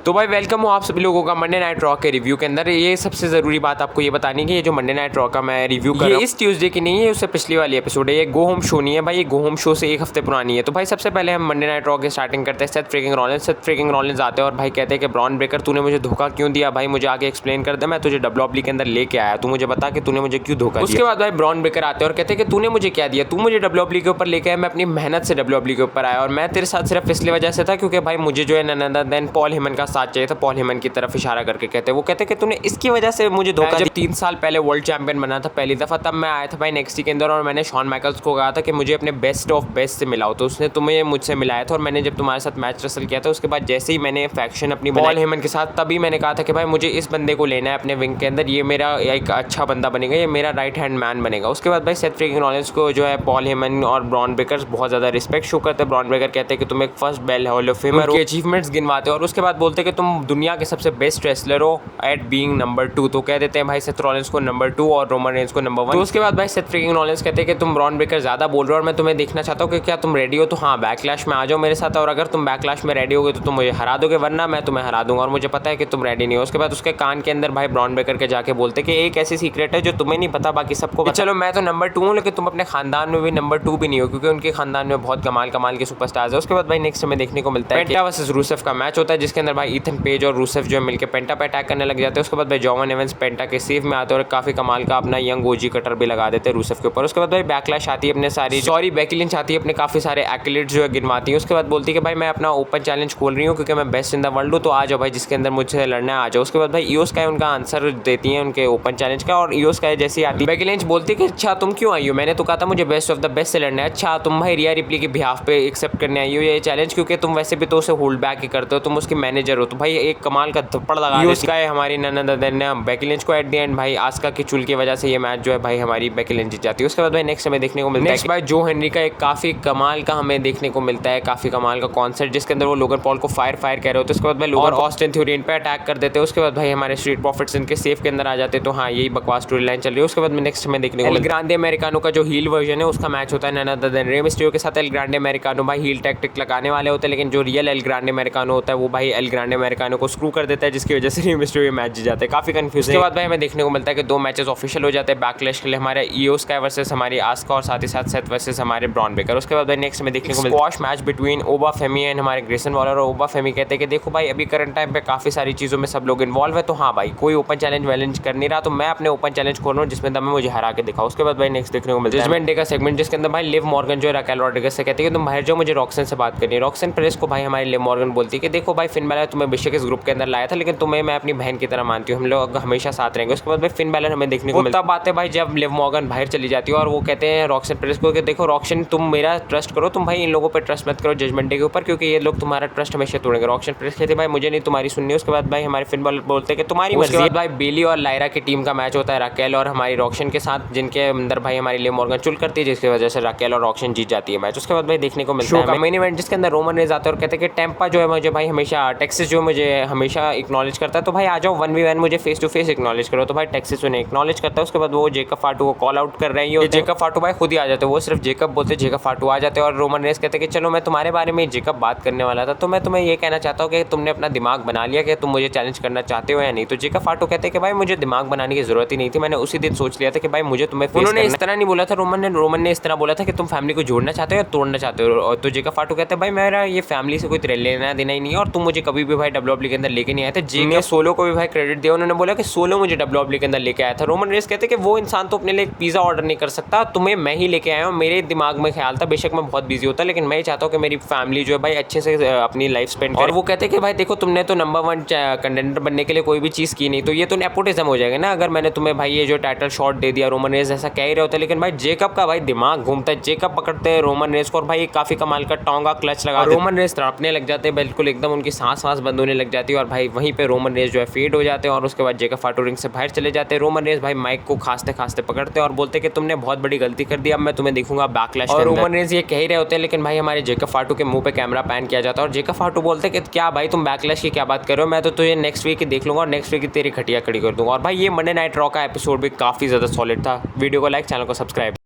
तो भाई वेलकम हो आप सभी लोगों का मंडे नाइट रॉ के रिव्यू के अंदर। ये सबसे ज़रूरी बात आपको ये बतानी कि ये जो मंडे नाइट रॉ का मैं रिव्यू कर रहा हूं, इस ट्यूसडे की नहीं है, उससे पिछली वाली एपिसोड है। ये गो होम शो नहीं है भाई, ये गो होम शो से एक हफ्ते पुरानी है। तो भाई सबसे पहले हम मंडे नाइट रॉ की स्टार्टिंग करते हैं। सेथ फ्रीकिंग रॉलिंस आते हैं और भाई कहते हैं कि ब्रॉन ब्रेकर तूने मुझे धोखा क्यों दिया भाई, मुझे आगे एक्सप्लेन कर दे, मैं तुझे डब्ल्यूडब्ल्यूई के अंदर लेके आया, तू मुझे बता कि तूने मुझे क्यों धोखा दिया। उसके बाद भाई ब्रॉन ब्रेकर आते हैं और कहते हैं कि तूने मुझे क्या दिया, तू मुझे डब्ल्यूडब्ल्यूई के ऊपर लेके आया, मैं अपनी मेहनत से डब्ल्यूडब्ल्यूई के ऊपर आया और मैं तेरे साथ सिर्फ इसलिए वजह से था क्योंकि भाई मुझे जो है नन देन पॉल हेमन का साथ चाहिए था। पॉल हेमन की तरफ इशारा करके कहते हैं, वो कहते हैं कि तूने इसकी वजह से मुझे धोखा। जब 3 साल पहले वर्ल्ड चैंपियन बना था पहली दफ़ा, तब मैं आया था भाई नेक्स्ट के अंदर और मैंने शॉन माइकल्स को कहा था कि मुझे अपने बेस्ट ऑफ बेस्ट से मिलाओ, तो उसने तुम्हें मुझसे मिलाया था। और मैंने जब तुम्हारे साथ मैच रसल किया था उसके बाद जैसे ही मैंने फैक्शन अपनी पॉल हेमन के साथ, तभी मैंने कहा था कि भाई मुझे इस बंदे को लेना है अपने विंग के अंदर, ये मेरा एक अच्छा बंदा बनेगा, ये मेरा राइट हैंड मैन बनेगा। उसके बाद भाई सेथ फ्रीकिंग रॉलिंस को जो है पॉल हेमन और ब्रॉन ब्रेकर बहुत ज़्यादा रिस्पेक्ट शो करते हैं। ब्रॉन ब्रेकर कहते हैं कि तुम एक first bell hall of famer हो, अचीवमेंट्स गिनवाते हो और उसके बाद बोलते हैं कि तुम दुनिया के सबसे बेस्ट रेसलर हो एट बीइंग नंबर 2। तो कह देते हैं भाई सेथ रॉलिंस को नंबर 2 और रोमन रेंज को नंबर 1। तो उसके बाद भाई सेथ फ्रीकिंग रॉलिंस कहते हैं कि तुम ब्रॉन ब्रेकर ज़्यादा बोल रहे हो और मैं तुम्हें देखना चाहता हूँ कि क्या तुम रेडी हो। तो हाँ, बैकलैश में आ जाओ मेरे साथ और अगर तुम बैकलैश में रेडी होगे तो तुम मुझे हरा दोगे, वरना मैं तुम्हें हरा दूंगा और मुझे पता है कि तुम रेडी नहीं हो। उसके बाद उसके कान के अंदर भाई ब्रॉन ब्रेकर के जाके बोलते कि एक ऐसी सीक्रेट है जो तुम्हें नहीं पता, बाकी सबको पता। चलो मैं तो नंबर 2 हूँ, लेकिन तुम अपने खानदान में भी नंबर 2 भी नहीं हो, क्योंकि उनके खानदान में बहुत कमाल के सुपरस्टार्स है। उसके बाद भाई नेक्स्ट हमें देखने को मिलता है पेंटा वर्सेस रूसेफ का मैच होता है, जिसके अंदर भाई ईथन पेज और रूसेफ जो है मिलकर पेंटा पे अटैक करने लग जाते हैं। उसके बाद भाई जॉन एवंस पेंटा के सेफ में आते हैं और काफी कमाल का अपना यंग ओजी कटर भी लगा देते हैं रूसेफ के ऊपर। उसके बाद भाई बैकलैश आती है अपने सारी बेकी लिंच आती है अपने काफी सारे एक्लिट्स जो है गिनवाती है। उसके बाद बोलती है कि भाई मैं अपना ओपन चैलेंज खोल रही हूँ क्योंकि मैं बेस्ट इन द वर्ल्ड हूँ, तो आ जाओ भाई जिसके अंदर मुझसे लड़ना है आ जाओ। उसके बाद भाई ईओ स्काई उनका आंसर देती है उनके ओपन चैलेंज का और ईओ स्काई जैसी आती है बेकी लिंच बोलती है कि अच्छा तुम क्यों आई हो, मैंने तो कहा था मुझे बेस्ट ऑफ द बेस्ट से लड़ना है। अच्छा तुम भाई रिया रिप्ली के बिहाफ पे एक्सेप्ट करने आई हो ये चैलेंज, क्योंकि तुम वैसे भी तो उसे होल्ड बैक ही करते हो, तुम उसके मैनेजर हो। तो भाई एक कमाल का थप्पड़ लगा ईओ स्काई हमारी ननद ने बेकी लिंच को एट द एंड भाई आस्का की चुल की वजह से ये मैच जो है भाई हमारी बेकी लिंच जीत जाती है। उसके बाद भाई नेक्स्ट हमें देखने को मिलता है भाई जो हेनरी का एक काफी कमाल का हमें देखने को मिलता है, काफी कमाल का कॉन्सर्ट, जिसके अंदर वो लोगन पॉल को फायर कह रहे होते हैं। उसके बाद भाई लोगन ऑस्टिन थ्योरी इन पे अटैक कर देते हैं। उसके बाद भाई हमारे स्ट्रीट प्रॉफिट्स इनके सेफ के अंदर आ जाते हैं। तो हाँ, यही बकवास स्टोरी लाइन चल रही है। उसके बाद नेक्स्ट हमें देखने को एल ग्रांडे अमेरिकानो का जो हील वर्जन है उसका मैच होता है नन अदर देन रे मिस्टेरियो के साथ। एल ग्रांडे अमेरिकानो भाई हील टैक्टिक लगाने वाले होते हैं, लेकिन जो रियल एल ग्रांडे अमेरिकानो होता है वो भाई एल ग्रांडे अमेरिकानो को स्क्रू कर देता है, जिसकी वजह से रे मिस्टेरियो मैच जीत जाते हैं। काफी कंफ्यूज। उसके बाद भाई हमें देखने को मिलता है कि 2 मैचेस ऑफिशियल हो जाते हैं बैकलैश के लिए, हमारे ईओ स्काई वर्सेस हमारी आस्का और साथ ही साथ सेथ वर्सेस हमारे ब्रॉन ब्रेकर। उसके बाद भाई नेक्स्ट में देखने को मिलता है स्क्वॉश मैच बिटवीन ओबा फेमी एंड हमारे ग्रेसन वॉलर। और ओबा फेमी कहते हैं कि देखो भाई अभी करंट टाइम पे काफी सारी चीजों में सब लोग इन्वॉल्व है, तो हाँ भाई कोई ओपन चैलेंज कर नहीं रहा, तो मैं अपने ओपन चैलेंज खोल रहा हूँ जिसमें दम मुझे हरा के दिखाओ। उसके बाद भाई नेक्स्ट देखने को मिलता है जजमेंट डे का सेगमेंट, जिसके अंदर भाई लिव मॉर्गन जो है रैकेल रॉड्रिगेज से कहती है कि तुम बाहर जाओ, मुझे रॉक्सन से बात करनी है। रॉक्सन प्रेस को भाई हमारी लिव मॉर्गन बोलती है कि देखो भाई फिन बैलर तुम्हें बेशक इस ग्रुप के अंदर लाया था, लेकिन तुम्हें मैं अपनी बहन की तरह मानती हूँ, हम लोग हमेशा साथ रहेंगे। उसके बाद भाई फिन बैलर हमें देखने को मिलता है बात है भाई जब लिव मॉर्गन बाहर चली जाती है और वो कहते हैं रॉक्सन प्रेस को कि देखो रॉक्सन तुम मेरा ट्रस्ट करो, तुम भाई इन लोगों पर ट्रस्ट मत करो जजमेंट डे के ऊपर, क्योंकि ये लोग तुम्हारा ट्रस्ट हमेशा तोड़ेंगे। रॉक्सन प्रेस कहते भाई मुझे नहीं तुम्हारी सुननी। उसके बाद भाई हमारे फिन बैलर बोलते हैं कि तुम्हारी मर्जी। उसके बाद भाई बेली और लायरा की टीम का मैच होता है राकेल और हमारी रॉक्सन के साथ, जिनके अंदर भाई हमारी लिव मॉर्गन चुल करती है, जिसकी वजह से राकेल और रॉक्सन जीत जाती है मैच। उसके बाद भाई देखने को मिलता है मेन इवेंट, जिसके अंदर रोमन रेंज आता है और कहते हैं कि टेम्पा जो है मुझे भाई हमेशा टेक्सिस जो मुझे हमेशा एक्नॉलेज करता है, तो भाई आ जाओ 1v1 मुझे फेस टू फेस एक्नॉलेज करो। तो भाई टेक्सिस उन्हें एक्नॉलेज करता है। उसके बाद वो जेकब फाटू को कॉल आउट कर रही है, जेकब फाटू भाई खुद ही आ जाते हैं, वो सिर्फ जेकब बोलते जेकब फाटू आ जाते हैं और रोमन रेंज कहते हैं कि चलो मैं तुम्हारे बारे में जेकब बात करने वाला था, तो मैं तुम्हें ये कहना चाहता हूँ कि तुमने अपना दिमाग बना लिया कि तुम मुझे चैलेंज करना चाहते हो या नहीं। तो जेकब फाटू कहते हैं कि भाई मुझे दिमाग बनाने की जरूरत ही नहीं थी, मैंने उसी दिन सोच लिया था कि भाई मुझे तुम्हें उन्होंने इस तरह नहीं बोला था, रोमन ने इस तरह बोला था कि तुम फैमिली को जोड़ना चाहते हो या तोड़ना चाहते हो। तो जेकब फाटू कहते हैं भाई मेरा ये फैमिली से कोई लेना देना ही नहीं है और तुम मुझे कभी भी भाई डब्ल्यूडब्ल्यूई के अंदर लेके नहीं आए थे। जी ने सोलो को भी भाई क्रेडिट दिया, उन्होंने बोला कि सोलो मुझे डब्ल्यूडब्ल्यूई के अंदर लेके आया था। रोमन रेंज कहते हैं कि वो इंसान तो अपने लिए एक पिज़्ज़ा ऑर्डर नहीं कर सकता, तुम्हें मैं ही लेके आया हूँ। मेरे दिमाग में ख्याल था, बेशक मैं बहुत बिजी होता, लेकिन मैं चाहता हूँ कि मेरी फैमिली जो है भाई अच्छे से अपनी लाइफ स्पेंड करे। और वो कहते हैं कि भाई देखो तुमने तो नंबर 1 कंटेंडर बनने के लिए कोई भी चीज़ की नहीं, तो ये तो नेपोटिज्म हो जाएगा ना अगर मैंने तुम्हें भाई ये जो टाइटल शॉट दे दिया। रोमन रेंज ऐसा कह ही रहे होते, लेकिन भाई जेकब का भाई दिमाग घूमता है, जेकब पकड़ते हैं रोमन रेंज को और भाई काफी कमाल का टोंगा क्लच लगा रोमन रेंज तड़पने लग जाते हैं, बिल्कुल एकदम उनकी सांस बंद होने लग जाती है और भाई वहीं पे रोमन रेंज जो है फेड हो जाते हैं और उसके बाद जेकब फाटू रिंग से बाहर चले जाते हैं। रोमन रेंज भाई माइक को खांसते पकड़ते हैं और बोलते हैं कि तुमने बहुत बड़ी गलती कर दी, अब मैं तुम्हें देखूंगा बैकलैश। और रोमन रेंज ये कह ही रहे होते हैं, लेकिन भाई हमारे जेकब फाटू के मुंह पे कैमरा पैन किया जाता है और जेकब फाटू बोलते हैं कि क्या भाई तुम बैकलैश की क्या बात कर रहे हो, मैं तो तुझे नेक्स्ट वीक ही देख लूंगा और नेक्स्ट वीक ही तेरी खटिया खड़ी कर दूंगा। और भाई ये मंडे नाइट रॉ का एपिसोड भी काफी ज्यादा सॉलिड था। वीडियो को लाइक, चैनल को सब्सक्राइब।